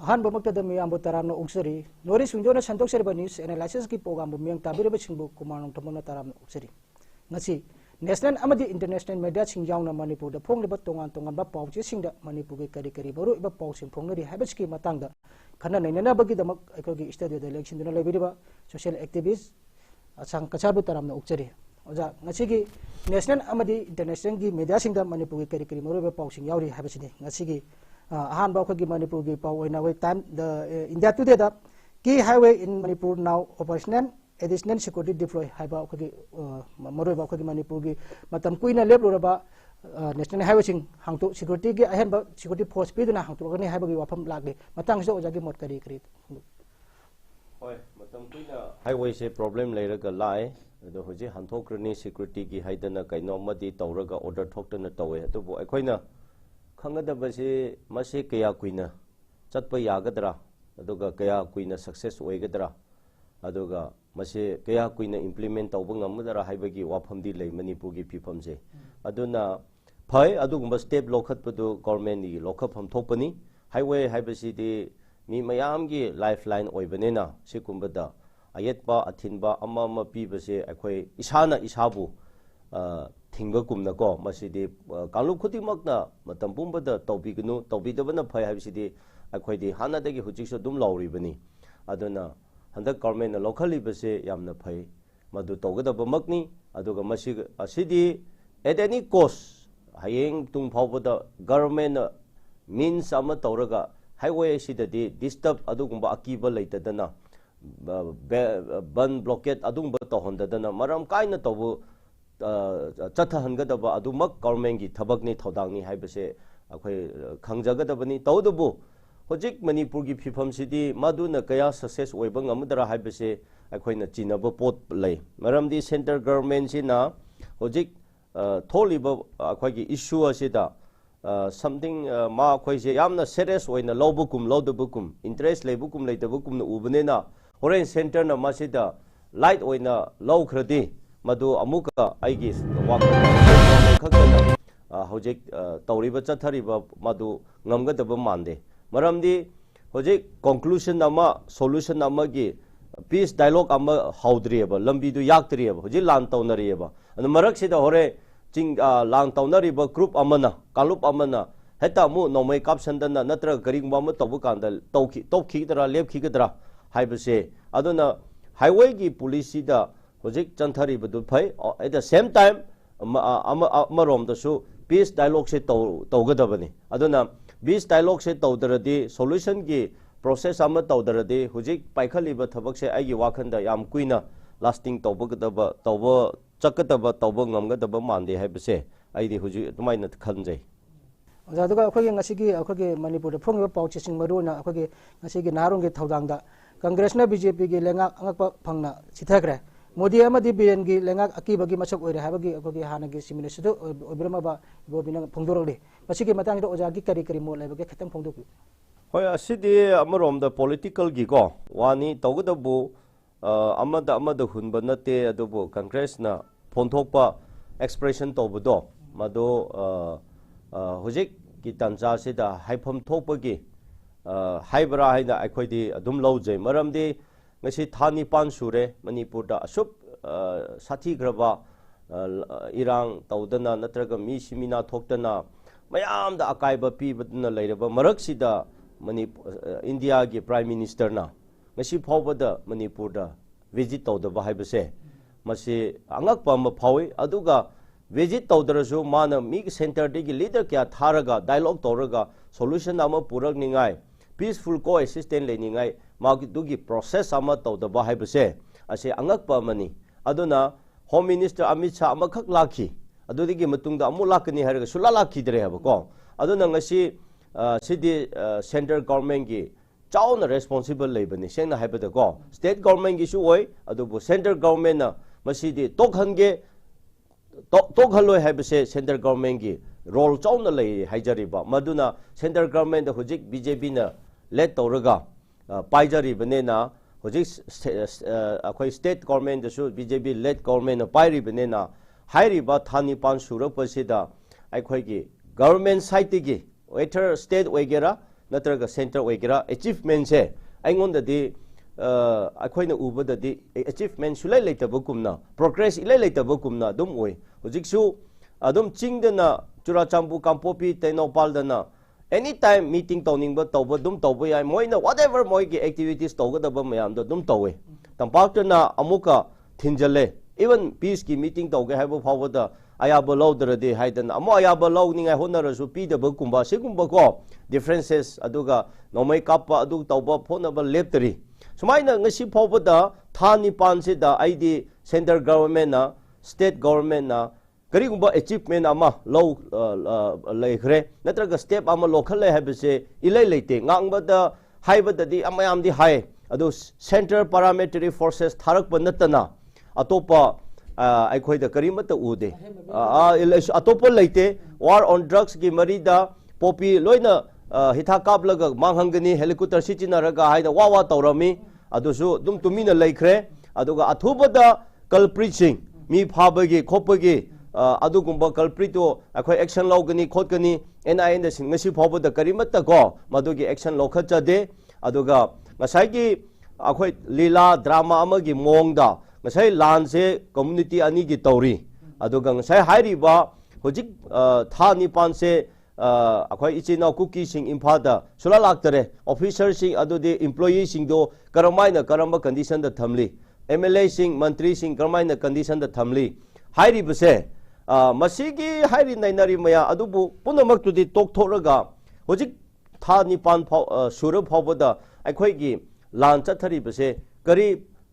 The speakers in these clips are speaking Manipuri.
ꯑꯍꯥꯟꯕꯃꯛꯇꯗ ꯃꯤꯌꯥꯝꯕꯨ ꯇꯔꯥꯝꯅ ꯑꯣꯛꯆꯔꯤ ꯅꯣꯔꯤ ꯁꯨꯡꯗꯣꯅ ꯁꯟꯗꯣꯛꯆꯔꯤꯕ ꯅ꯭ꯌꯨꯁ ꯑꯦꯅꯥꯂꯥꯏꯁꯤꯁꯀꯤ ꯄ꯭ꯔꯣꯒ꯭ꯔꯥꯝꯕꯨ ꯃꯤꯌꯥꯝ ꯇꯥꯕꯤꯔꯤꯕꯁꯤꯡꯕꯨ ꯀꯨꯃꯥꯔ ꯅꯣꯡꯊꯣꯝꯕꯝꯅ ꯇꯔꯥꯝꯅ ꯑꯣꯛꯆꯔꯤ ꯉꯁꯤ ꯅꯦꯁꯅꯦꯜ ꯑꯃꯗꯤ ꯏꯟꯇꯔꯅꯦꯁꯅꯦꯜ ꯃꯤꯗꯤꯌꯥꯁꯤꯡ ꯌꯥꯎꯅ ꯃꯅꯤꯄꯨꯔꯗ ꯐꯣꯡꯂꯤꯕ ꯇꯣꯉꯥꯟ ꯇꯣꯉꯥꯟꯕ ꯄꯥꯎꯆꯦꯁꯤꯡꯗ ꯃꯅꯤꯄꯨꯔꯒꯤ ꯀꯔꯤ ꯃꯔꯨꯑꯣꯏꯕ ꯄꯥꯎꯁꯤꯡ ꯐꯣꯡꯅꯔꯤ ꯍꯥꯏꯕꯁꯤꯒꯤ ꯃꯇꯥꯡꯗ ꯈꯟꯅ ꯅꯩꯅꯅꯕꯒꯤꯗꯃꯛ ꯑꯩꯈꯣꯏꯒꯤ ꯁ꯭ꯇꯨꯗꯤꯑꯣꯗ ꯂꯦꯡꯁꯤꯟꯗꯨꯅ ꯂꯩꯕꯤꯔꯤꯕ ꯁꯣꯁꯤꯌꯦꯜ ꯑꯦꯛꯇꯤꯚꯤꯁ ꯑꯁꯥꯡ ꯀꯁꯥꯔꯕꯨ ꯇꯔꯥꯝꯅ ꯑꯣꯛꯆꯔꯤ ꯑꯣꯖꯥ ꯉꯁꯤꯒꯤ ꯅꯦꯁꯅꯦꯜ ꯑꯃꯗꯤ ꯏꯟꯇꯔꯅꯦꯁꯅꯦꯜꯒꯤ ꯃꯤꯗꯤꯌꯥꯁꯤꯡꯗ ꯃꯅꯤꯄꯨꯔꯒꯤ ꯀꯔꯤ ꯃꯔꯨꯑꯣꯏꯕ ꯄꯥꯎꯁꯤꯡ ꯌꯥꯎꯔꯤ ꯍꯥꯏꯕꯁꯤꯅꯤ ꯉꯁꯤꯒꯤ ꯑꯍꯥꯟꯕ ꯑꯩꯈꯣꯏꯒꯤ ꯃꯅꯤꯄꯨꯔꯒꯤ ꯄꯥꯎ ꯑꯣꯏꯅ ꯑꯩꯈꯣꯏ ꯇꯥꯏꯝ ꯏꯟꯗꯤꯌꯥ ꯇꯨꯗꯦꯗ ꯀꯤ highway in Manipur now operational additional security deploy हाइबा अखोगी मरोइबा अखोगी मणिपुर की मतम कुइना लेबलुरबा नेशनल हाईवे सिंग हांगतो सिक्योरिटी की अहनबा सिक्योरिटी फोर्स पीदना हांगतो गनि हाइबगी वाफम लागले मतंग से ओजागी मोट करी होय मतम कुइना हाईवे से प्रॉब्लम लेरगा लाए अदो होजे हांथोक्रनी सिक्योरिटी की हाइदना कइनो मदि तौरगा ऑर्डर थोक्तना तवे अदुबो अखोइना खंगदबसे मसे कया कुइना चतप यागदरा अदुगा कया कुइना सक्सेस ओइगदरा अदुगा मसे कया कुइना इंप्लीमेंट तौबा ngमदरा हाइबगी वाफमदि लै मणिपुरगी फिफमसे अदुना फै अदुगुंबा स्टेप लोखतपदु गवर्नमेंट नि लोखफम थोपनी हाईवे हाइबसिदि मी मयामगी लाइफलाइन ओइबनेना सिकुंबदा अयतपा अथिनबा अमा पीबसे अखोय इसाना इसाबु थिंगबकुमनको मसिदि कालु खुदिमकना मतम पुंबदा तौबिगनु तौबिदबना फै हाइबसिदि अखोयदि हानादगी हुजिकसो दुम लाउरिबनी अदुना हंदक गवर्नमेंट लोखलिबसे यामना फै मदु तौगदबमकनी अदुगा मसि असिदि एट एनी कॉस्ट हयेंग तुंग फावबदा गवर्नमेंट मीन्स अमा तौरगा हाईवे सिददि डिस्टर्ब अदुगुंबा अकीबा लैतदना बन ब्लॉकेट अदुगुंबा तौहंददना मरम कायना तौबु चथहनगदबा अदुमक गवर्नमेंट की थबकनी थौदांगनी हाइबसे अखोय खंगजगदबनी तौदबु होजिक मणिपुर की फिफम सिदी मदुना कया सक्सेस ओइबा ngमदरा हाइबसे अखोयना चिनबो पोट लै मरमदि सेंट्रल गवर्नमेंट सिना होजिक थोलिबा अखोयगी इशू असिदा समथिंग मा अखोयसे यामना सीरियस ओइना लौबुकुम लौदबुकुम इंटरेस्ट लेबुकुम लेदबुकुम न उबनेना होरेन सेंटर ना मासिदा लाइट ओइना लौखरदि मदु अमुका आइगी वाखना खखना होजिक तौरिबा चथरिबा मदु ngमगदबा मानदे मरमदी होजिक कंक्लूजन अमा सॉल्यूशन अमा की पीस डायलॉग अमा हाउद्रियबा लंबीदु याक्तरियबा होजिक लान तौनरियबा अन मरक सिदा होरे चिंग लान तौनरिबा ग्रुप अमना कालुप अमना हेता मु नोमै कापसंदना नत्र गरिंगबा म तौबु कांदा तौखिदरा लेपखिगदरा हाइबसे अदुना हाईवे की पुलिसदा होजिक चंथरिबदु फै एट द सेम टाइम अमरोमदसु पीस डायलॉग से तौगदबनी अदुना बीस डायलॉग से तौदरदी सॉल्यूशन की प्रोसेस अमा तौदरदी हुजिक पाइखलिबा थबक से आइगी वाखंदा याम कुइना लास्टिंग तौबगदबा तौबो चकदबा तौबो ngमगदबा मानदे हाइबसे आइदी हुजिक तुमाइना खनजै ओजा दुगा अखोगे ngasiगी अखोगे मणिपुर फोंगिबा पाउचेसिंग मरुना अखोगे ngasiगी नारोंगे थौदांगदा कांग्रेसना बीजेपी की लेंगा अंगपा फंगना सिथाग्रे मोदी अमदी बीएन की लेंगा अकीबगी मसक ओइरे हाबगी अखोगे हानागी सिमिनेसदो ओइब्रमबा बोबिना फोंदोरले मसिगी मतांगदो ओजागी करी मोड लेबगे खतम फोंदोपि होय असिदि अमरोमदा पॉलिटिकल गिको वानी तौगदबु अमदा हुनबा नते अदुबु कांग्रेसना फोंथोकपा एक्सप्रेशन तौबदो मदो हुजिक की तंजा सिदा हाइफम थोकपगी हाइबरा हाइना अखोयदि अदुम लौजै मरमदि ngasi thani pan sure manipur da asup sathighraba irang taudana natraga mi simina thoktana mayam da akaiba pibadna leiraba maraksida manipur india gi prime minister na ngasi phawbada manipur da visit tawdaba haibase masi angakpa ma phawi aduga visit tawdarasu mana mi center digi leader kya tharaga dialogue tawraga solution ama purak ningai peaceful coexistence leningai मागी दुगी प्रोसेस अमा तौदबा हाइबसे असे अंगकपा मनी अदुना होम मिनिस्टर अमित शाह अमखक लाखी अदुदिगी मतुंगदा अमु लाकनी हारगा सुला लाखीदरे हबको अदुना ngasi सिदी सेंट्रल गवर्नमेंट की चाउना रेस्पोंसिबल लेबनी सेंगना हाइबदा को स्टेट गवर्नमेंट की सु ओय अदुबु सेंट्रल गवर्नमेंट ना मसिदी तोखनगे तोखलोय हाइबसे सेंट्रल गवर्नमेंट की रोल चाउना ले हाइजरिबा मदुना सेंट्रल गवर्नमेंट द हुजिक बीजेपी ना लेट तौरगा पाइजरी बनेना होजिक अखोई स्टेट गवर्नमेंट दसु बीजेपी लेड गवर्नमेंट पाइरी बनेना हाइरिबा थानी पान सुरपसिदा अखोई की गवर्नमेंट साइड की वेटर स्टेट ओइगेरा नत्रगा सेंटर ओइगेरा अचीवमेंट से अइंगोंददि अखोइना उबददि अचीवमेंट सुलै लेतबकुमना प्रोग्रेस इलै लेतबकुमना दुम ओइ हुजिकसु अदुम चिंगदना चुराचांबु कांपोपी तेनोपालदना एनी टाइम मीटिंग तौनिंग तौब दुम तौब याय मोइना व्हाटएवर मोइगी एक्टिविटीज तौगदब मयाम दुम तौवे तंपाक्तना अमुका थिंजले इवन पीस की मीटिंग तौगे हाइबो फावदा अयाबो लौदरदे हाइदना अमो अयाबो लौनिंगाय होनरसु पीदबकुंबा सिगुंबको डिफरेंसेस अदुगा नोमै कापा अदु तौबा फोनबा लेप्तरी सुमाइना ngasi फावदा था निपान सिदा आईदी सेंट्रल गवर्नमेंट ना स्टेट गवर्नमेंट ना करीगुंबा अचीवमेंट अमा लौ लेखरे नत्रगा स्टेप अमा लोखले हाइबसे इलै लेते ngangbada हाइबददि अमयामदि हाय अदु सेंट्रल पैरामिलिटरी फोर्सेस थारक नतना अतोपा अखोइदा करीमत उदे अतोपा लेते वार ऑन ड्रग्स की मरीदा पोपी लोइना हिथा कापलगा मांगहंगनी हेलीकॉप्टर सिचिनरगा हाइदा वा तौरमी अदुसु दुम तुमिना लेखरे अदुगा अथुबदा कल्प्रिचिंग मी फाबगी खोपगी अदुगुंबा कल्प्रिटो अखोइ एक्शन लौगनी खोदगनी एनआईएन द सिंगसी फाबदा करीमत को मदुगी एक्शन लौखचदे अदुगा ngसाइगी अखोइ लीला ड्रामा अमगी मोंगदा ngसाइ लानसे कम्युनिटी अनि की तौरी अदुगा ngसाइ हाइरिबा होजिक था निपान से अखोइ इचिना कुकी सिंग इम्फादा सुला लाक्तरे ऑफिसर सिंग अदुदे एम्प्लॉई सिंग दो करमाइना करम कंडीशन द थमली एमएलए सिंग मंत्री सिंग करमाइना कंडीशन द थमली हाइरिबसे मसीगी हाइरि नैनरी मया अदुबु पुनमक्तुदि तोकथोरगा होजिक था निपान सुर फावदा अखोइगी लान चथरिबसे करी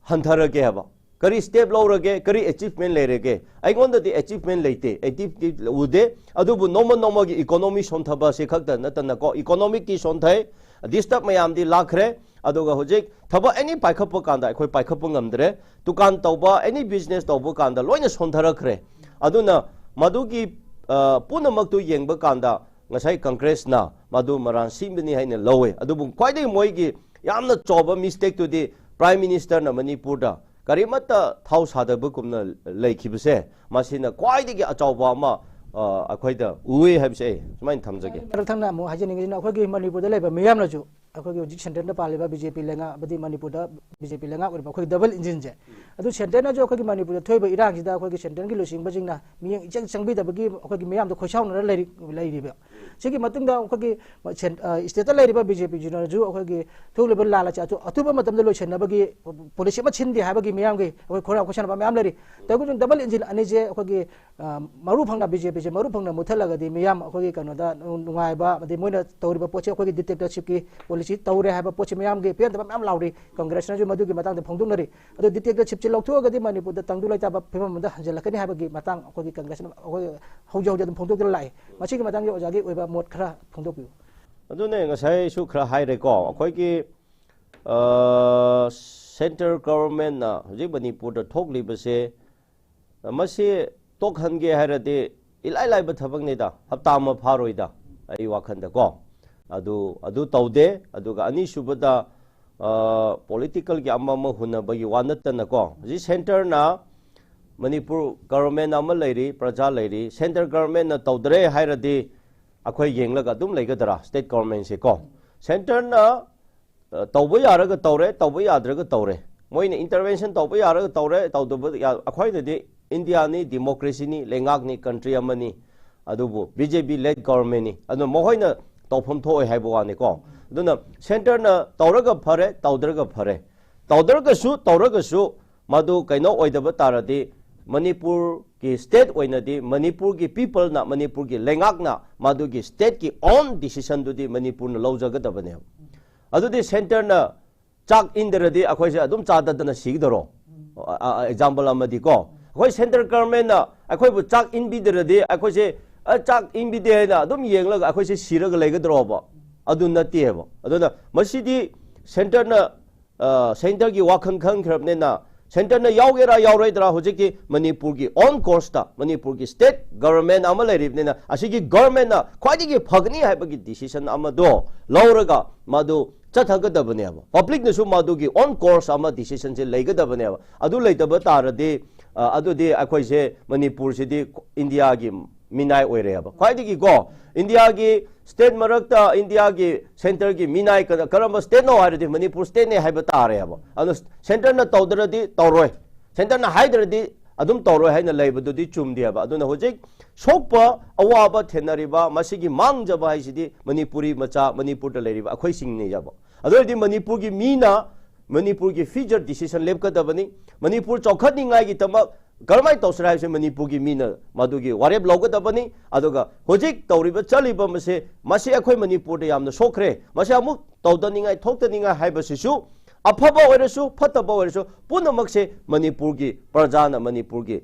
हंथरगे हबा करी स्टेप लौरगे करी अचीवमेंट लेरगे अइगोंददि अचीवमेंट लेते एक्टिव उदे अदुबु नोमगी इकोनॉमी सोंथबा से खक्ता नतनको इकोनॉमिक की सोंथै डिस्टर्ब मयामदि लाखरे अदुगा होजिक थबा एनी पाइखप कांदा अखोइ पाइखप ngамद्रे दुकान तौबा एनी बिजनेस तौबा कांदा लोइना सोंथरखरे अदुना मदुगी पुनमक्तु येंगबा कांदा ngसाइ कांग्रेसना मदु मरान सिमबनी हाइना लौवे अदुबु क्वाइदि मोइगी यामना चोबा मिस्टेक तुदि प्राइम मिनिस्टर ना मणिपुरदा करीमत थाउ सादबकुमना लेखिबसे मासिना क्वाइदि अचौबा मा अखोइदा उवे हाबसे सुमाइन थमजगे रथंना मो हाजनिंगिना अखोगी मणिपुरदा लेबा मियामनाजु अखोगी होजिक सेंटर पालेबा बीजेपी लेंगा बदि मणिपुरदा बीजेपी लेंगा ओरबा अखोगी डबल इंजिन जे अदु सेंटर ना जो अखोगी मणिपुरदा थोइबा इरांग सिदा अखोगी सेंटर की लोसिंग बजिंगना मियंग इचंग चंगबिदबगी अखोगी मियामदा खोसाउनरा लेरिबा सिगी मतुंगदा अखोगी स्टेट लेरिबा बीजेपी जुनरजु अखोगी थोलेबा लाला चा अतुबा मतमदा लोइसनबगी पॉलिसी मा छिनदि हाबगी मियामगे अखोई खोरा खोसनबा मियाम लेरि तगुन डबल इंजिन अनि जे अखोगी मरु फंगना बीजेपी जे मरु फंगना मुथलगदी मियाम अखोगी कनोदा नुंगाइबा बदि मोइना तौरिबा पोचे अखोगी डिटेक्टरशिप की पॉलिसी तौरे हाबा पोचे मियामगे पेदबा मियाम लाउरी कांग्रेस ना जो मदुगी मतंग फोंदुनरी अदु डिटेक्टरशिप चे लौथोगदी मणिपुरदा तंगदु लाइताबा फिममदा हंजलकनी हाबगी मतंग अखोगी कांग्रेस ना अखोई हौजौ जदम फोंदोक लाई मसिगी मतंग ओजागी ओइबा मोट खरा फोंदोकपिउ अदुने ngसाइ सु खरा हाइरेको अखोइगी सेंट्रल गवर्नमेंट ना हजि मणिपुरदा थोकलिबसे मसे तोखनगे हाइरदे इलाइ लाइबा थबकनेदा हप्ता मा फारोइदा आई वाखनदा को अदु तौदे अदुगा अनि सुबदा पॉलिटिकल की अम्मा हुनबगी वानतन को जी सेंटर ना मणिपुर गवर्नमेंट अमा लेरी प्रजा लेरी सेंट्रल गवर्नमेंट ना तौदरे हाइरदे अखोइ येंगलगा दुम लेगदरा स्टेट गवर्नमेंट से को सेंटर ना तौबा यारगा तौरे तौबा याद्रगा तौरे मोइने इंटरवेंशन तौबा यारगा तौरे तौदब अखोइदे इंडिया नि डेमोक्रेसी नि लेंगाक नि कंट्री अमनी अदुबु बीजेपी लेड गवर्नमेंट नि अदु मोहोइना तौफम थोय हाइबो वाने को अदुना सेंटर ना तौरगा फरे तौदरगा फरे तौरगसु मदु कैनो ओइदब तारदि मणिपुर की स्टेट ओइनदि मणिपुर की पीपल ना मणिपुर की लेंगाक ना मदु की स्टेट की ओन डिसीजन दुदि मणिपुर ना लौजगदबने अदुदि सेंटर ना चाक इंदरदि अखोइसे अदुम चाददना सिगदरो एग्जांपल अमदि को अखोइ सेंट्रल गवर्नमेंट ना अखोइबु चाक इंबिदरदि अखोइसे चाक इंबिदे ना अदुम येंगलगा अखोइसे सिरगा लेगदरोबा अदु नतेबा अदुना मसिदि सेंटर ना सेंटर की वाखन खंखरबने ना सेंटर ना यावगेरा यावरैदरा होजिकि मणिपुर की ऑन कोर्स ता मणिपुर की स्टेट गवर्नमेंट अमा लेरिबने ना असिगी गवर्नमेंट ना ख्वाइदिगी Phagni हाइबगी decision अमदो लौरगा मदु चथगदबनेबा public नसु मदुगी on course अमा डिसीजन से लेगदबनेबा अदु लेतब तारदे अदुदि अखोइसे मणिपुर सिदि इंडिया की मीनाई ओइरेबा ख्वाइदगी को इंडिया की स्टेट मरक्ता इंडिया की सेंटर की मीनाई करम स्टेट नो हाइरदि मणिपुर स्टेट ने हाइबा तारेबा अनु सेंटर न तौदरदि तौरोय सेंटर न हाइदरदि अदुम तौरोय हाइना लेबदुदि चुमदियाबा अदुना होजिक सोकपा अवाबा थेनरिबा मसिगी मांगजबा हाइसिदि मणिपुरी मचा मणिपुर द लेरिबा अखोय सिंगने जाबा अदरदि मणिपुर की मीना मणिपुर की फ्यूचर डिसीजन लेबकदबनी मणिपुर चौखतनिंगाई की तमक करमाय तौसरा है मणिपुर की मीना मधुगी वारेब लौगदबनी अदुगा होजिक तौरिबा चलिबा मसे मसे अखोय मणिपुर दे यामना सोखरे मसे अमुक तौदनिंगाई थोक्तनिंगाई हाइबसिसु अफबा ओइरसु फतबा ओइरसु पुनमकसे मणिपुर की प्रजाना मणिपुर की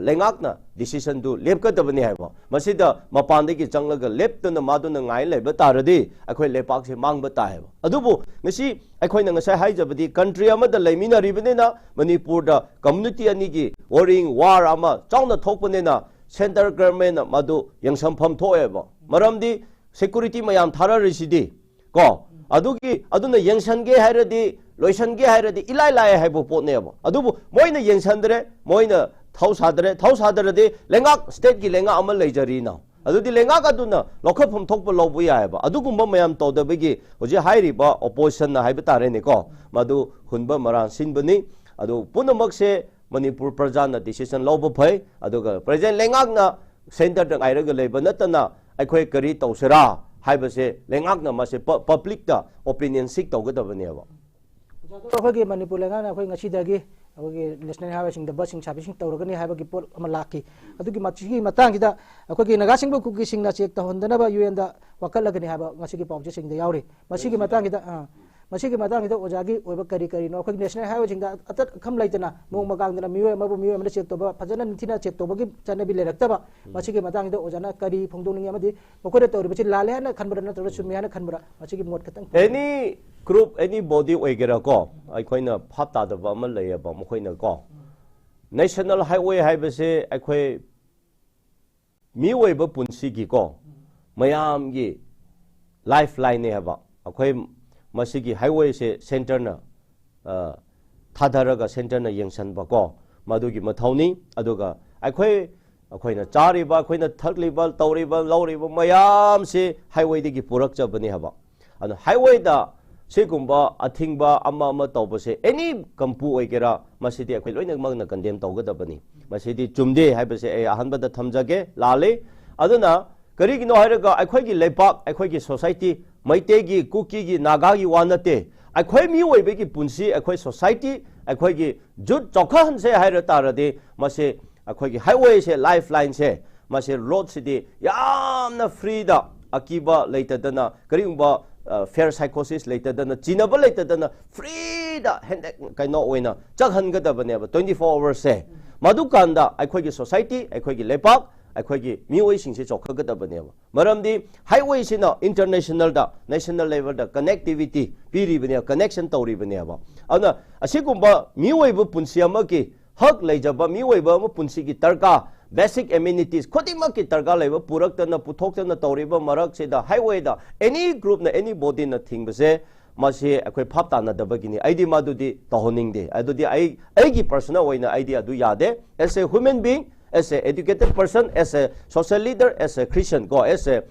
लेंगाकना डिसीजन दु लेबकदबनी हाइबा मसिदा मपानदगी चंगलगा लेप्तना मादुना ngai लेबा तारदि अखोय लेपाक से मांगबा ताहेबा अदुबु ngasi अखोयना ngasai हाइजबदि कंट्री अमदा लेमिनारिबनेना मणिपुर दा कम्युनिटी अनि की वॉरिंग वार अमा चाउना थोकपनेना सेंटर गवर्नमेंट मदु यंगसमफम थोएबा मरमदि सिक्युरिटी मयाम थाररिसिदि को अदुगी अदुना यंगसनगे हाइरदि लोइसनगे हाइरदि इलाइ लाय हाइबो पोनेबा अदुबु मोइना यंगसनदरे मोइना थौसादरदि लेंगाक स्टेट की लेंगा अमल लेजरीना अदुदि लेंगाक अदुना लखफम थोकप लौबु यायबा अदुगुम्बा मयाम तौदबगी होजे हाइरिबा ओपोजिशन ना हाइबा तारेने को मदु हुनबा मरान सिनबनी अदु पुनमकसे मणिपुर प्रजाना डिसीजन लौबा फै अदुगा प्रेजेंट लेंगाकना सेंटर दंग आइरगा लेबा नतना अखोय करी तौसरा हाइबसे लेंगाकना मासे पब्लिक दा ओपिनियन सिक तौगदबनेबा अखोगी मणिपुर लेंगाना अखोय ngasiदagi अखोगी नेशनल हाईवे सिंग द बसिंग सर्विसिंग तौरगनी हाइबगी पोल अमा लाकी अदुगी मचिगी मतंगदा अखोगी नगासिंग कुकी सिंगना चेक तहनदनबा यूएन दा वकलगनी हाइबा ngasiगी पाउजे सिंग द यावरी मसिगी मतंगदा ओजागी ओइबा करी करी नो अखोगी नेशनल हाईवे सिंग द अतत खम लाइतना मोंग मगांगदना मिवे मबु चेक तोबा फजना निथिना चेक तोबगी चनबी लेरक्तबा मसिगी मतंगदा ओजाना करी फोंदोनिंग अमदि मकोरे तौरिबि लाले हाना खनबरा नतरा सुमी हाना खनबरा मसिगी मोट खतंग एनी ग्रुप एनी बॉडी ओइगेरा को अखोइना फातादबा अमा लेयबा मखोइना को नेशनल हाईवे हाइबसे अखोय मिओइबा पुंसीगी को मयामगी लाइफ लाइन ने हबा अखोय मसिगी हाईवे से सेंटर न थादरगा सेंटर न यंगसनबा को मदुगी मथौनी अदुगा अखोइना चारिबा अखोइना थकलिबा तौरिबा लौरिबा मयाम से हाईवे दगी पुरकचबनी हबा अनु हाईवे दा सिगुम्बा अथिंगबा अमा अमा तौबसे एनी कंपू ओइगेरा मसिदी अखोय लोइना मगना कंडेम तौगदबनी मसिदी चुमदे हाइबसे ए अहनबदा थमजगे लाले अदुना करिगिनो हाइरगा अखोयगी लेपाक अखोयगी सोसाइटी मैतेगी कुकीगी नागागी वानते अखोय मी ओइबेगी पुंसी अखोय सोसाइटी अखोयगी जुट चौखहनसे हाइर तारदे मसे अखोयगी हाईवे से लाइफ लाइन से मसे रोड सिदी यामना फ्रीदा अकीबा लेतदना करिगुम्बा फेयर साइकोसिस लेतदना चिनबा लेतदना फ्रीदा कइनो ओइना चखहनगदबनेबा 24 आवर्स से मदुकांदा अखोयगी सोसाइटी अखोयगी लेपाक अखोयगी मिओइसिंगसे चौखगदबनेबा मरमदि हाईवे सिना इंटरनेशनल दा नेशनल लेवल दा कनेक्टिविटी पीरिबने कनेक्शन तौरिबनेबा अना असिगुम्बा मिओइबा पुंसी अमकी हक लेजबा मिओइबा अम पुंसीगी तरका बेसिक एमिनिटीज खुदिमक की तरका लेबा पुरक्तना पुथोक्तना तौरिबा मरक सेदा हाईवे दा एनी ग्रुप ना एनी बॉडी ना थिंगबसे मासे अखोय फाप तानदबगिनी आइडी मादुदी तहोनिंगदे अदुदी आइगी पर्सनल ओइना आइडी अदु यादे as a human being as a educated person, as a social leader, as a Christian, go as a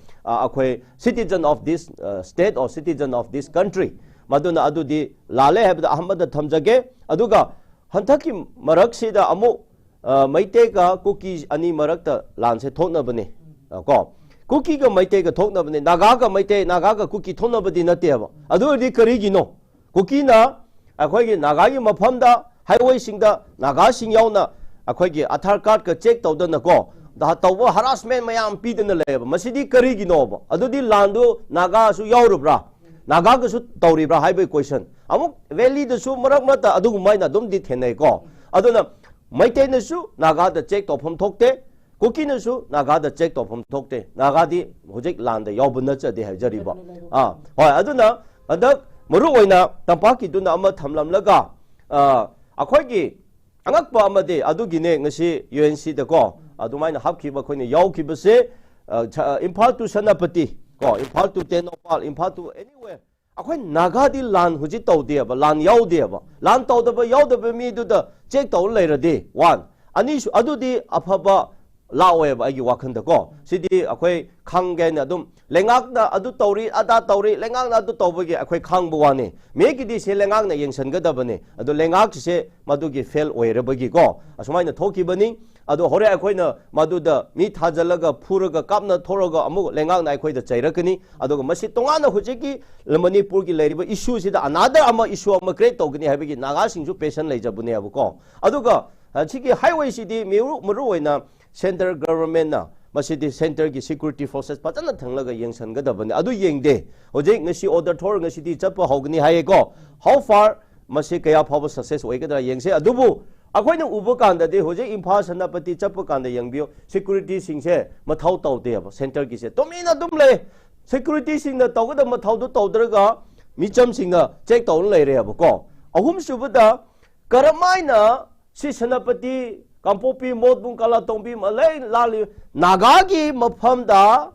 citizen of this state or citizen of this country. Maduna adudi lale habda Ahmad thamjage aduga hantaki maraksida amu maite ka cookie ani marakta lanse thokna bane ko cookie ka maite ka thokna bane naga ka cookie thokna badi nate ba adu di karigi no cookie na akhoi gi naga gi mafamda highway singda naga sing yauna अखोगी Aadhaar card का चेक तौदन को तब हरासमेंट मैम पीदना लेब मसीदी करीगिनोब अदुदी लांदो नागासु यावरुब्रा नागागसु तौरिब्रा हाइबे क्वेश्चन अमुक वैलीदसु मरक मत अदुगुमाइना दुमदि थेनै को अदुना मैतेनसु नागादा चेक तौफम थोकते कुकीनसु नागादा चेक तौफम थोकते नागादी होजिक लांदा यावबन चदे हाइजरिबा होय अदुना अदक मरु ओइना तंपाकी दुना अमा थमलमलगा अखोगी angakpa amade adugine ngasi UNC da ko adumaina hapkiba khoine yaukibase Imphal to Sanapati ko Imphal to Tenopal Imphal to anywhere akhoi nagadi lan huji tawdeba lan yaudeba lan tawdaba yaudaba mi du da check taw leirade one ani adudi afaba laoeba agi wakhanda ko sidi akhoi khangge na dum lengak na adu tauri ada tauri lengak na adu tawbagi akhoi khangbu wani me gi di se lengak na yengsan ga dabani adu lengak se madugi fail oirebagi ko asumai na thoki bani adu hore akhoi na maduda mi thajalaga phuraga kapna thoroga amu lengak na akhoi da chairakani adu masi tonga na hujiki manipur gi leiriba issue sida another ama issue ama create togni habagi naga singju patient leijabune abu ko aduga chiki highway city muru oina center government na masidi center ki security forces patana thanglaga yengsan ga dabane adu yengde hoje ngasi order thor ngasi di chapa hogni haye ko how far masi kaya phaba success oigadra yengse adubu akoina uba kanda de hoje imphal sanapati chapa kanda yengbio security singse mathau tawde aba center ki se tomina dum le security sing na tawda mathau do tawdraga micham singa check tawn leire aba ko ahum subada karamaina si sanapati Kampopi modbung kala tongpi malay lali nagagi maphamda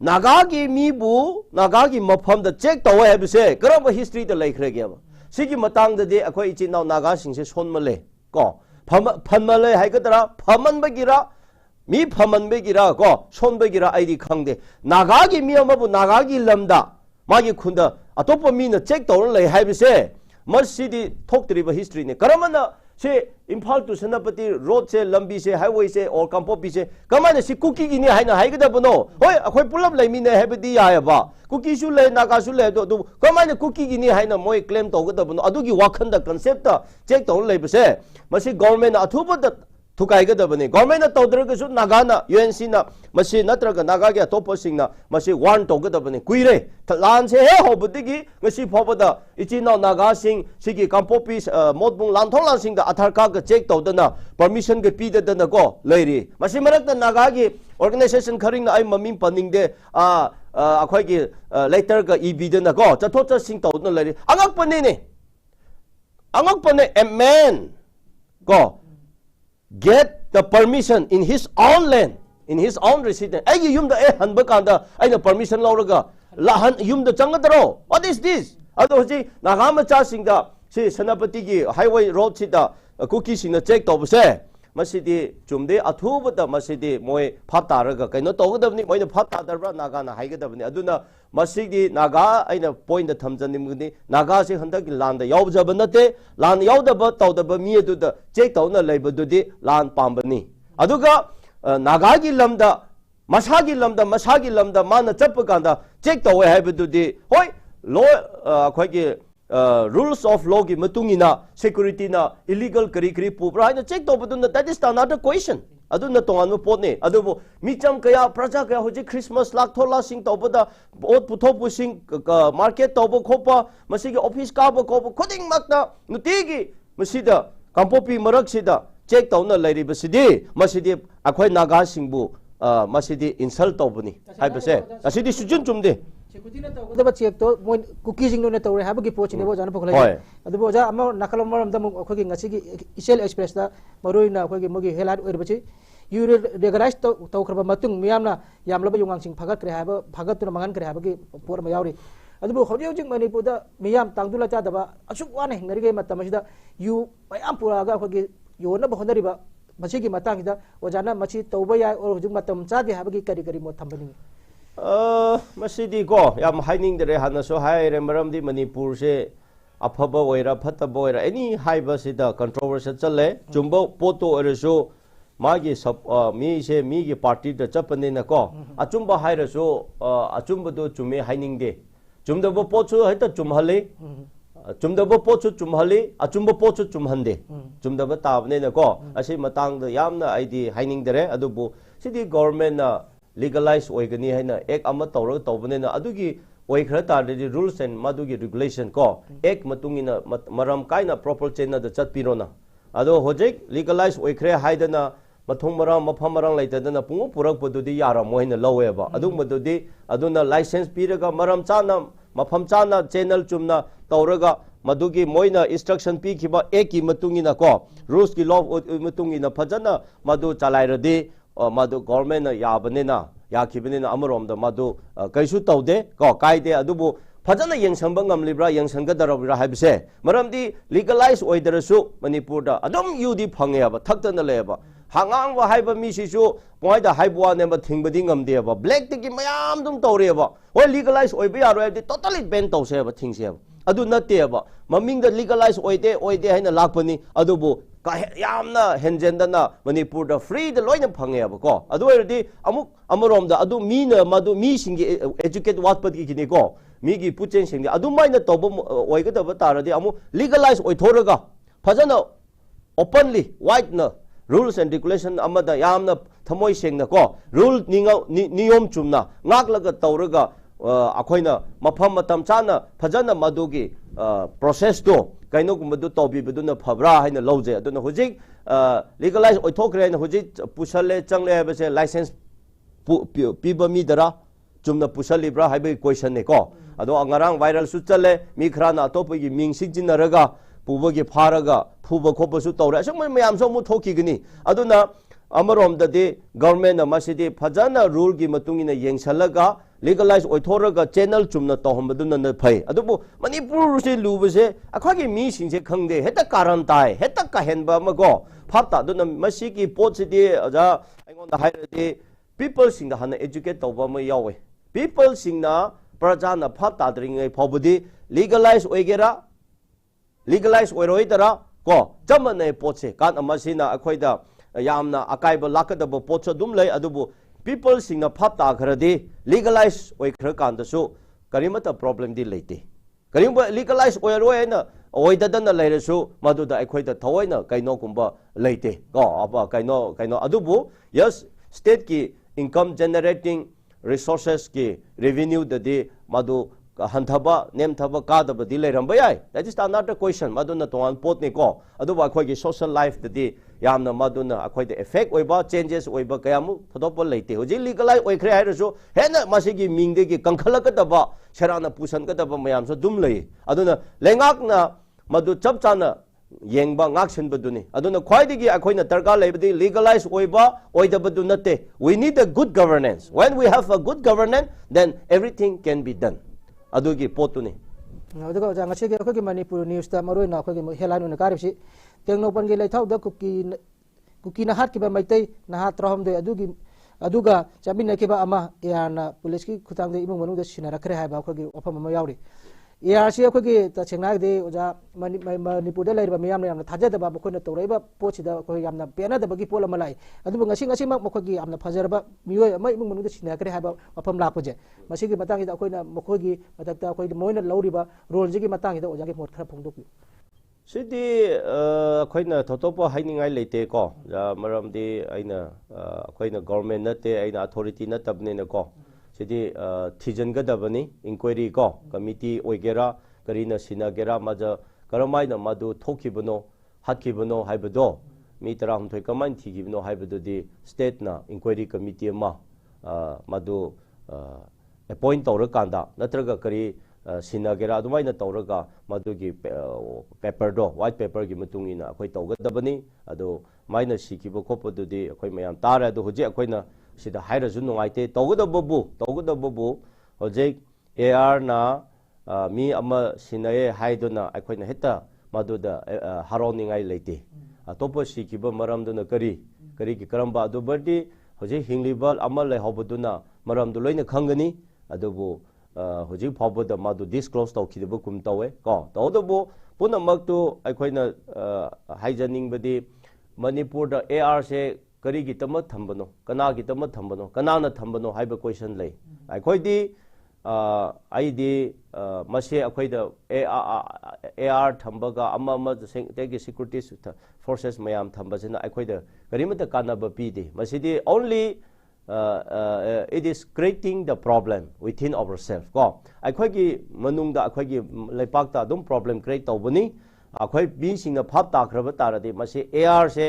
nagagi mibu nagagi maphamda check tawa hebse karamba history da laikhre gya sigi matang da de akhoi ichi naw naga sing se son male ko phamale haikatara phaman bagira mi phaman bagira ko son bagira aidi khangde nagagi mi amabu nagagi lamda magi khunda atopa mi na check taw lai hebse masidi thoktriba history ne karamana से इम्फाल टू सेनापति रोड से लंबी से हाईवे से और कंपोपी से कमाने से कुकी की नहीं है ना हाई के दबनो होय अखोई पुलब लेमी ने है बदी आया बा कुकी शु ले नागा शु ले दो कमाने कुकी की नहीं है ना मोय क्लेम तो दबनो अदुगी वाखन द कांसेप्ट चेक तो ले बसे मसी गवर्नमेंट अथुब द थुकाई के दबने गवर्नमेंट तौदर के सु नागा ना यूएनसी ना मसी नत्रग नागा के टॉप सिंग ना मसी वार्न तो के दबने कुइरे लान से है होबदिगी ngasi phobada ichina naga sing sigi kampopi modbung lantholang sing da athar card ga check tawdana permission ga pi da ko leiri masi marak da naga gi organization kharing na ai mamim paning de akhoi gi later ga eb da na ko chatho cha sing tawdna leiri angak pane a man go get the permission in his own land in his own residence ai gi yum da hanba kanda ai na permission lawraga lahan yum da changadro what is this ado ji nagama cha singda si sanapati gi highway road sida cookie sing check tobse masidi chumde athubada masidi moy phataraga kaino togdabni moina phatadarbra naga na haigadabni aduna masidi naga aina point da thamjanimgni naga se handak land da yawjaba nate land yawdaba tawdaba mi aduda check tawna leibadudi land pambani aduga naga gi lamda masagi lamda mana chapakanda check tawe haibadudi hoi law akhoi gi rules of law gi matungina security na illegal kari pupra na check tobaduna that is another question aduna tongan mo potne adubo micham kaya praja kaya hoji christmas lak thola sing tobada ot puthopu sing market tobo khopa masigi office ka bo khopa khoding makna nutigi masida kampopi marak sida check tawna lairi basidi masidi akhoi naga singbu masidi insult tobani haibase asidi sujun chumde security to the check to cookie sing no to have gi poch ne bo jana pokhlai adu bo ja am nakalom maram dam khoi gi ngasi gi isel express da maroi na khoi gi mogi helat oir bachi you regularize to khraba matung miyamna yamlaba yungang sing phagat kre haba phagat to mangan kre haba gi por ma yauri adu bo khodi jing manipur da miyam tangdula cha daba asuk wane ngari ge matam sida you mayam pura ga khoi gi yona bo honari ba masi gi matang da ojana machi toba ya or jing matam cha di haba gi kari mo thambani masidi go yam haining dere hana so hai remaram di manipur se aphaba oira phataba oira any haiba sida controversy challe jumbo poto oreso magi sab mi se mi gi party da chapane na ko achumba hairaso achumba do chume haining de chumda bo pochu haita chumhale chumda bo pochu chumhale achumba pochu chumhande chumda ba tabne na ko asi matang da yamna aidi haining dere adubu sidi government na legalize oigani haina ek ama tawra tawbane na adugi oikhra ta de rules and madugi regulation ko ek matungina maram kaina proper chain na da chatpiro na ado hojek legalize oikhre haidana mathung maram mafam marang laitadana pungu purak podudi yara moina lowe ba adu madudi aduna license piraga maram chana mafam chana channel chumna tawraga madugi moina instruction pi khiba eki matungina ko rules ki law matungina phajana madu chalairadi madu government na yabanena yakhibanena amarom da madu kaisu tawde ko kaide adubu phajana yengsamba ngamlibra yengsanga darabra haibse maramdi legalize oidarasu manipur da adum yudi phange aba thaktana leba hangang wa haiba mi si su point da haibwa ne ba thing ba ding am de ba black ti ki mayam dum tore ba oi legalize oi ba yaro de totally ban to se ba thing se ba adu na te ba maming da legalize oi de haina lakpani adu bu ka yamna henjen na manipur da free da loina phange ba ko adu ri amuk amarom da adu mi na madu mi singi educate wat pat ki ni ko mi gi puchen singi adu mai na to ba oi ga da ba tar di amu legalize oi thoraga fajana openly white na rules and regulation amada yamna thamoi sengna ko rule niyom chumna ngaklaga tawraga akoina mafam matam chana fajana madugi process to kaino gumadu tobi beduna phabra haina loje aduna hojik legalize oithokre na hojik pusale changle base license piba mi dara chumna pusali bra haibe question ne ko ado angarang viral su chale mi khrana topi ming sigjinaraga puba gi pharaga phuba khopa su tawra asang mayam so mu thoki gini aduna amarom da de government na masidi phajana rule gi matungina yengsalaga legalize oithoraga channel chumna tohambaduna na phai adubu manipur se lubase akhagi mi singse khangde heta karan tai heta ka henba mago phapta aduna masigi potsidi aja aingon da hairade people sing da hana educate tawba ma yawe people sing na prajana phapta dringai phobudi legalize oigera legalize oiroidara ko jamane potse kan amasina akhoida yamna akaiba lakadaba potsa dum lay adubu people sing na phapta kharadi legalize oikhra kan da su karimata problem di leite karimba legalize oiroi na oidadana leirasu maduda akhoida thawaina kaino kumba leite ko aba kaino adubu yes state ki income generating resources ki revenue dadi madu hanthaba nemthaba kadaba di leiram bayai that is another question maduna tongan pot ni ko aduba akhoi gi social life dadi yamna maduna akhoi de effect oiba changes oiba kayamu thodopa leite hoji legalize oikhre hairasu hena masigi mingde gi kangkhalaka daba serana pusan ka daba mayam so dum lei aduna lengak na madu chapchana yengba ngaksen baduni aduna khwaidigi akhoina targa leibadi legalize oiba oidabadu nate we need a good governance when we have a good governance then everything can be done adugi potuni aduga janga chege ko manipur news ta maroi na ko headline na karibsi tengno pan ge leithau da kuki na hat ki ba maitai na hat rohom de aduga chamin na ki ba ama yana police ki khutang de imung manu da sinara kre hai ba ko ge ofam ma yauri ARC ko ge ta chengna de oja manipur da leir ba miyam na thaja da ba ko na torai ba pochi da ko yamna pena da bagi pola malai adu ngasi mak ko gi amna phajar ba miyo mai imung manu da sinara kre hai ba ofam la ko je masi gi matang da ko na ko gi matak ta ko moina lauri ba role ji gi matang da oja gi mot khara phongdok sidi khoina thotopa hainingai leite ko maram di aina khoina government nate aina authority na tabne na ko sidi thijan ga dabani inquiry ko committee oigera karina sinagera maja karamai na madu thokibano hatkibano haibado mi taram thoi kamain thigibno haibado di state na inquiry committee ma madu appoint tawra kanda natraga kari sinagera adumaina tawraga madugi paper do white paper gi matungina akhoi tawgadabani adu maina sikibo khopodudi akhoi mayam tara adu hoje akoina sida hairasu nungaite tawgadababu hoje AR na mi ama sinaye haiduna akoina heta maduda haroningai leite atopo sikibo maramduna kari ki karamba adu bardi hoje hinglibal ama le hoboduna maramdu loina khangani adubu hoji phobada madu disclose tawkhidaba kum tawe ko tawdabu punamaktu aikoina haijaning badi manipur da AR se kari gi tama thambano kana gi tama thambano kana na thambano haiba question lei aikoidi aidi mase akoida AR thambaga ama tegi security forces mayam thambasina aikoida karimata kanaba pide masidi only it is creating the problem within ourselves ko akhoi manungda akhoi leipakta dum problem create tawbani akhoi bi singna phap ta khraba tarade mase AR se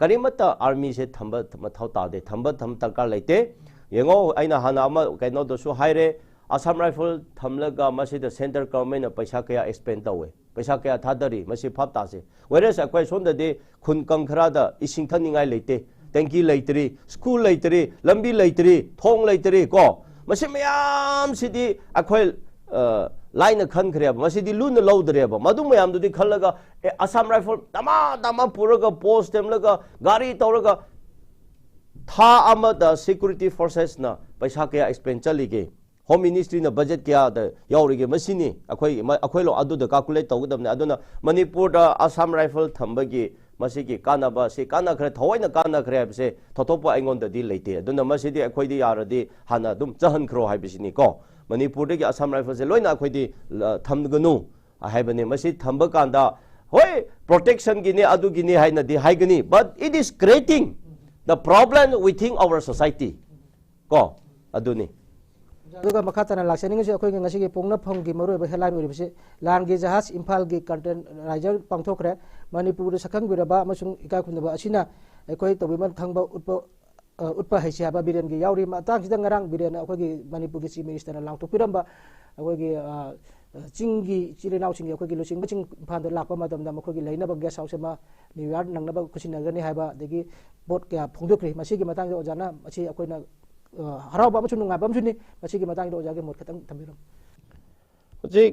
karimata army se thamba mathau ta de thamba tham tarkar leite yengo aina hana ama kaino do su haire Assam rifle thamlaga mase the center government na paisa kaya expend tawe paisa kaya thadari mase phap ta se whereas akhoi sonda de khun kangkhara da ising thaningai leite tanki leitri school leitri lambi leitri thong leitri ko masi mayam sidi akhoi line खनख्रेब मसीदी लून लौद्रेब मदु मयामदुदी खल्लगा असम राइफल तमा पुरगा पोस्ट टेमलगा गाड़ी तौरगा था अमदा सिक्योरिटी फोर्सेस ना पैसा कया एक्सपेंड चलीगे होम मिनिस्ट्री ना बजट क्या यावरिगे मसीनी अखोइलो अदुदा कैलकुलेट तौगदबने अदुना मणिपुर दा असम राइफल थंबगी मसीगी कानाबा से कानाख्रे थवैना कानाख्रे हाबसे थथोपा आइंगोंददी लेते अदुना मसीदी अखोइदी यारदी हाना दुम चहनख्रो हाइबिसिनी को मणिपुर के असम राइफल से लोइना अखोइदी थमगनु हाइबने मसी थंब कांदा होय प्रोटेक्शन गिने अदुगिने हाइनादी हाइगनी but it is creating the problem within our society को अदुनी अदुगा मखातना लाक्सनिंग से अखोइ ngasi पोंगनाफम की मरोब हेडलाइन ओरिबसे लान की जहाज इम्फाल की कंटेंट राइजर पांगथोखरे मणिपुर सकंग बिरबा अमसुंग इका खुनबा असिना अखोइ तबिमन खंगबा उत्पा हैसियाबा बिरेन की यावरी मातांग सिदा ngarang बिरेन अखोइ मणिपुर की चीफ मिनिस्टर लांगथोपिरंबा अखोइ चिंगी चिलेनाव चिंगी अखोइ लुचिंग बचिंग फांद लापा मदमदा मखोइ लेनबा गेस्ट हाउस मा न्यू इयर नंगनबा कुसिनगनी हाइबा देगी बोट क्या फोंगदोखरि मसी की मतंग ओजाना मसी अखोइना हराबा मचु नुंगाबा मचुनी मसी की मतंग ओजागे मोट खतंग थमिरम जे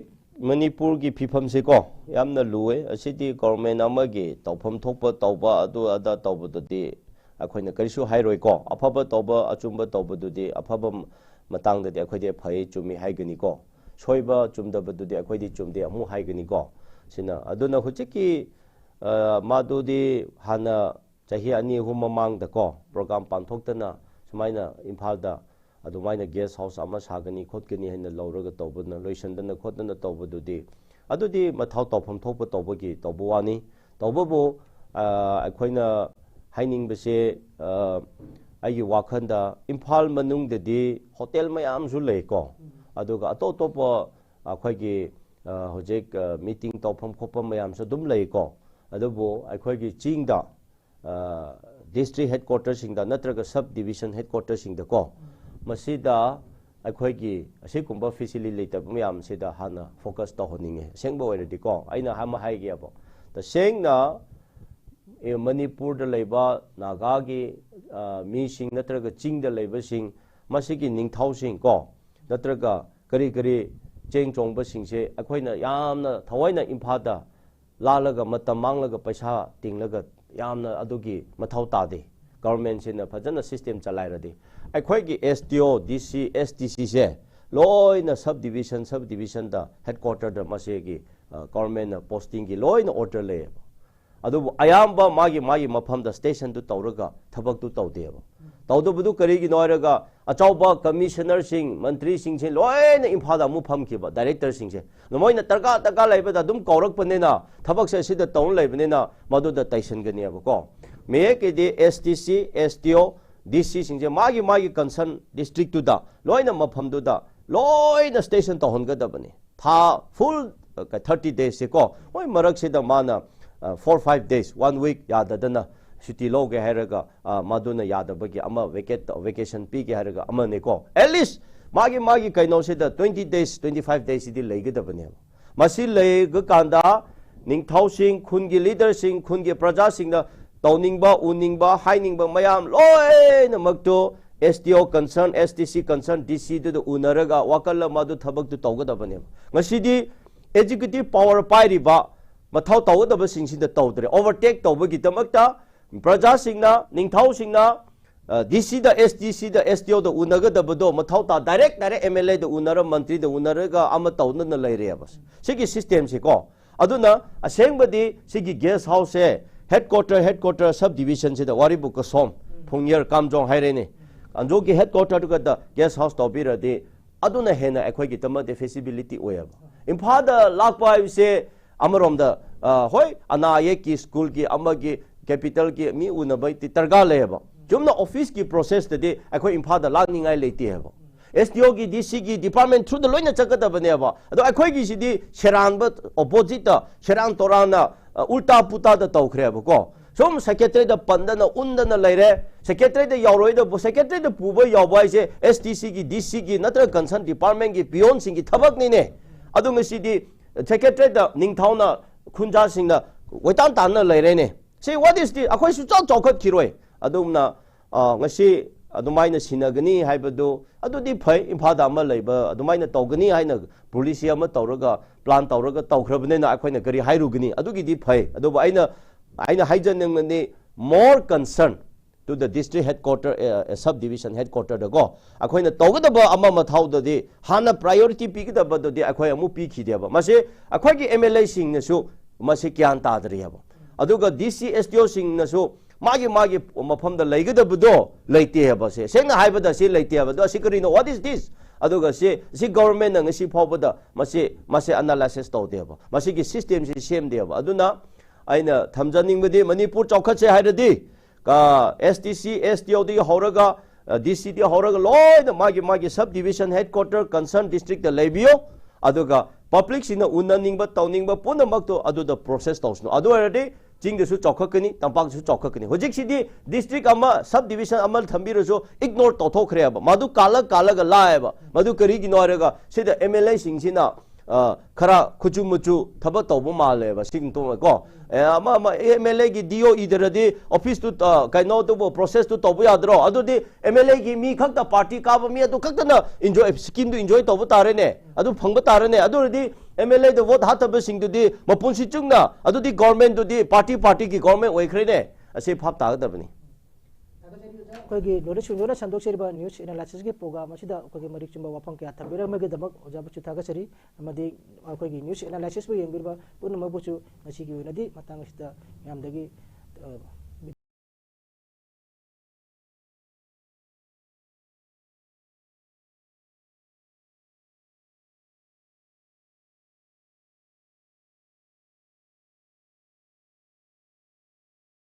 मणिपुर की फिफम से को यामना लुए असिदी गवर्नमेंट अमगे तौफम थोप तौबा अदु अदा तौबदुदी अखोइना करिसु हाइरोय को अफबा तौबा अचुंबा तौबदुदी अफबा मतंगददी अखोइदे फै चुमी हाइगनी को सोइबा चुमदबदुदी अखोइदी चुमदे अमु हाइगनी को सिना अदुना हुचिकी मादुदी हाना चाही अनि हुम ममांगदा को प्रोग्राम पांथोक्तना सुमाइना इम्फालदा अदुमाइना गेस्ट हाउस अमा सागनी खोदगनी हैना लौरगा तौबना लोइसंदना खोदना तौबदुदी अदुदी मथाउ तौफम थोप तौबगी तौबवानी तौबबो अखोइना हाइनिंगबसे आइगी वाखंदा इम्फाल मनुंगददी होटल मयामसु लेको अदुगा अतोतोप अखोइगी होजेक मीटिंग तौफम खोपम मयामसु दुम लेको अदुबो अखोइगी चिंगदा district headquarter सिंगदा नत्रगा sub division headquarter सिंगदा को मसीदा अखोइगी असिकुंबा फैसिलिटी लेतब मयामसिदा हाना फोकस तौहनिंगे सेंगबो ओइरदि को आइना हामा हाइगेबो द सेंगना मणिपुर द लेबा नागा की मीसिंग नत्रगा चिंग द लेबसिंग मसीगी निंगथाउसिंग को नत्रगा करी करी चेंग चोंगबसिंग से अखोइना यामना थवैना इम्फादा लालगा मतम मांगलगा पैसा तिंगलगा यामना अदुगी मथाउ तादे गवर्नमेंट से फजना सिस्टम चलाइरदे अखोइगी एसटीओ डीसी एसटीसी से लोइना सब डिवीजन दा हेडक्वार्टर दा मसेगी गवर्नमेंट पोस्टिंग की लोइना ऑर्डर ले अदुबु अयाम्बा मागी मफम दा स्टेशन दु तौरगा थबक दु तौदेबा तौदबुदु करिगी नोरगा अचौबा कमिश्नर सिंह मंत्री सिंह से लोइना इम्फादा मु फमखिबा डायरेक्टर सिंह से नमोइना तर्का लेबदा दुम कौरकपनेना थबक से सिदा तौन लेबनेना मदुदा तैसनगनियाबा को मे के दे एसटीसी एसटीओ डीसी सिंह से मागी कंसर्न डिस्ट्रिक्ट तुदा लोइना मफम दुदा लोइना स्टेशन तौहनगदबने था फुल 30 days से को ओइ मरक से द माना 4-5 days 1 week याददना सुटी लोगे हैरगा मदुना यादबगी अमा वेकेशन पी के हैरगा अमा ने को एटलीस्ट मागी कैनो से द 20 days 25 days सिदी लेगदबने मसी लेग कांदा निंगथाउसिंग खुनगी लीडरसिंग खुनगी प्रजासिंग द तौनिंगबा उनिंगबा हाइनिंगबा मयाम लोइना मक्तो STO concern STC concern DC दु उनरगा वाकल मदु थबक दु तौगदबने मसीदी एजुकेटिव पावर पाइरिबा मथाउ तौगदबसिंग तौद्रे ओवरटेक तौबगिदमक्ता प्रजासिंगना निंगथाउसिंगना डीसी द एसटीसी द एसटीओ द उनगदबदो मथाउ ता डायरेक्ट एमएलए द उनर मंत्री द उनरगा अम तौनन लेरेबस सिगी सिस्टम से को अदुना असेंगबदी सिगी गेस्ट हाउस से हेडक्वार्टर सब डिवीजन से द वारिबु कसोम फुंगियर कामजोंग हाइरेने अंजो की हेडक्वार्टर द गेस्ट हाउस तौबिरदे अदुना हेना अखोइगी तमदे फेसिबिलिटी ओयबा इम्फादा लाकपा से अमरोमदा होय अनाये की स्कूल की अमगी कैपिटल की मी उनबई तरगा लेबा जुमना ऑफिस की प्रोसेस दे अखोइ इम्फादा लाकनिंगाय लेती है एसटीओ की डीसी की डिपार्टमेंट थ्रू द लोइना चकदबनेबा अदो अखोइगी सिदी शेरानब ऑपोजिट शेरान तोराना उल्टा पुता द तौखरेबा को सोम सेक्रेटरी द पंदना उन्दना लेरे सेक्रेटरी द यावरोय द सेक्रेटरी द पुबो यावबाइसे एसटीसी की डीसी की नत्र कंसर्न डिपार्टमेंट की पियोन सिंह की थबक निने अदो ngसिदी सेक्रेटरी द निंगथाउना खुंजा सिंह वैतान तान लेरेने से व्हाट इज दी अखोइ सुचाव चौखत खिरोय अदुमना ngasi ꯑꯗꯨꯃꯥꯏꯅ ꯁꯤꯟꯅꯒꯅꯤ ꯍꯥꯏꯕꯗꯨ ꯑꯗꯨꯗꯤ ꯐꯩ ꯏꯝꯐꯥꯜꯗ ꯑꯃ ꯂꯩꯕ ꯑꯗꯨꯃꯥꯏꯅ ꯇꯧꯒꯅꯤ ꯍꯥꯏꯅ ꯄꯣꯂꯤꯁꯤ ꯑꯃ ꯇꯧꯔꯒ ꯄ꯭ꯂꯥꯟ ꯇꯧꯔꯒ ꯇꯧꯈ꯭ꯔꯕꯅꯤꯅ ꯑꯩꯈꯣꯏꯅ ꯀꯔꯤ ꯍꯥꯏꯔꯨꯒꯅꯤ ꯑꯗꯨꯒꯤꯗꯤ ꯐꯩ ꯑꯗꯨꯕꯨ ꯑꯩꯅ ꯍꯥꯏꯖꯅꯤꯡꯕꯗꯤ more concern to the district headquarter subdivision headquarter da go akhoi na tawgadaba ama mathaudadi hana priority pigdabadodi akhoi amu pikhideba mase akhoi gi MLA sing na su mase kyan tadri haba aduga DC STO sing na su magi mafam da laigadabdo leite haba se sengna haibada se leite haba do sikari no what is this aduga si government na ngasi phobada mase analysis tawdeba mase gi system si same deba aduna aina thamjaningbadi manipur chawkhatse hairadi ka STC STO di horaga DC di horaga loina magi subdivision headquarter concerned district da lebiyo aduga public sina unaningba tawningba punamakto aduda process tawsno adu already jingde su chawkhakani tampak su chawkhakani hojik sidi district ama subdivision amal thambiraso ignore tawthokre aba madu kalaga laeba madu kari gi noiraga sida MLA singsina khara khuchu muchu thaba tawbu maleba sing to ko ama MLA gi DO idaradi office to kaino to process to tawbu yadro adudi MLA gi mi khakta party ka ba mi adu khakta na enjoy scheme to enjoy tawbu tare ne adu phangba tare ne adudi MLA the vote hataba sing to di mapunsi chungna adudi government to di party ki government oikhre ne ase phap ta gadabani ꯑꯩꯈꯣꯏꯒꯤ ꯅꯣꯔꯠ ꯁꯨꯡꯗꯣꯟꯅ ꯁꯟꯗꯣꯛꯆꯔꯤꯕ ꯅ꯭ꯌꯨꯁ ꯑꯦꯅꯥꯂꯥꯏꯁꯤꯁꯀꯤ ꯄ꯭ꯔꯣꯒ꯭ꯔꯥꯝ ꯑꯁꯤꯗ ꯑꯩꯈꯣꯏꯒꯤ ꯃꯔꯤꯛ ꯆꯨꯝꯕ ꯋꯥꯐꯝ ꯀꯌꯥ ꯊꯝꯕꯤꯔꯝꯕꯒꯤꯗꯃꯛ ꯑꯣꯖꯥꯕꯨꯁꯨ ꯊꯥꯒꯠꯆꯔꯤ ꯑꯃꯗꯤ ꯑꯩꯈꯣꯏꯒꯤ ꯅ꯭ꯌꯨꯁ ꯑꯦꯅꯥꯂꯥꯏꯁꯤꯁꯄꯨ ꯌꯦꯡꯕꯤꯔꯤꯕ ꯄꯨꯝꯅꯃꯛꯄꯨꯁꯨ ꯉꯁꯤꯒꯤ ꯑꯣꯏꯅꯗꯤ ꯃꯇꯥꯡ ꯑꯁꯤꯗ ꯃꯌꯥꯝꯗꯒꯤ